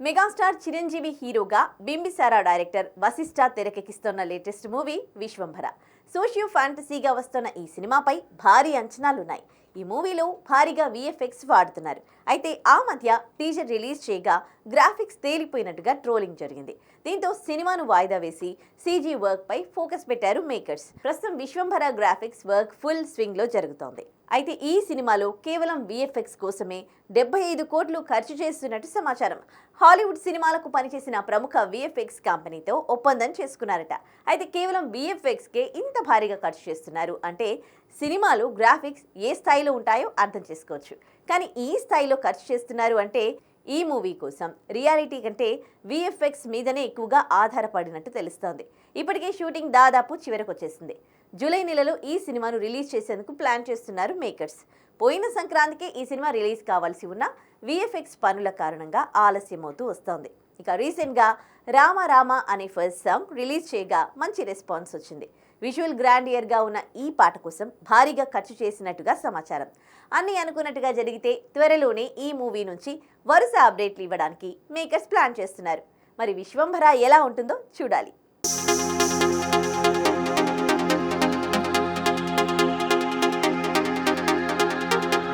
Megastar Chiranjeevi హీరోగా Bimbisara director Vashishta తెరకెక్కిస్తున్న latest movie Vishwambhara. Socio ఫ్యాంటసీగా వస్తున్న ఈ సినిమాపై భారీ అంచనాలున్నాయి. ఈ మూవీలో భారీగా విఎఫ్ఎక్స్ వాడుతున్నారు. అయితే ఆ మధ్య టీజర్ రిలీజ్ చేయగా గ్రాఫిక్స్ తేలిపోయినట్టుగా ట్రోలింగ్ జరిగింది. దీంతో సినిమాను వాయిదా వేసి సీజీ వర్క్ పై ఫోకస్ పెట్టారు మేకర్స్. ప్రస్తుతం Vishwambhara graphics work full swing లో జరుగుతోంది. అయితే ఈ సినిమాలో కేవలం విఎఫ్ఎక్స్ కోసమే 75 కోట్లు ఖర్చు చేస్తున్నట్టు సమాచారం. హాలీవుడ్ సినిమాలకు పనిచేసిన ప్రముఖ విఎఫ్ఎక్స్ కంపెనీతో ఒప్పందం చేసుకున్నారట. అయితే కేవలం విఎఫ్ఎక్స్కే ఇంత భారీగా ఖర్చు చేస్తున్నారు అంటే సినిమాలో గ్రాఫిక్స్ ఏ స్థాయిలో ఉంటాయో అర్థం చేసుకోవచ్చు. కానీ ఈ స్థాయిలో ఖర్చు చేస్తున్నారు అంటే ఈ మూవీ కోసం రియాలిటీ కంటే విఎఫ్ఎక్స్ మీదనే ఎక్కువగా ఆధారపడినట్టు తెలుస్తోంది. ఇప్పటికే షూటింగ్ దాదాపు చివరకు వచ్చేసింది. జూలై నెలలో ఈ సినిమాను రిలీజ్ చేసేందుకు ప్లాన్ చేస్తున్నారు మేకర్స్. పోయిన సంక్రాంతికి ఈ సినిమా రిలీజ్ కావాల్సి ఉన్న విఎఫ్ఎక్స్ పనుల కారణంగా ఆలస్యమవుతూ వస్తోంది. ఇక రీసెంట్గా రామ రామ అనే ఫస్ట్ సాంగ్ రిలీజ్ చేయగా మంచి రెస్పాన్స్ వచ్చింది. విజువల్ గ్రాండియర్గా ఉన్న ఈ పాట కోసం భారీగా ఖర్చు చేసినట్టుగా సమాచారం. అన్నీ అనుకున్నట్టుగా జరిగితే త్వరలోనే ఈ మూవీ నుంచి వరుస అప్డేట్లు ఇవ్వడానికి మేకర్స్ ప్లాన్ చేస్తున్నారు. మరి విశ్వంభర ఎలా ఉంటుందో చూడాలి.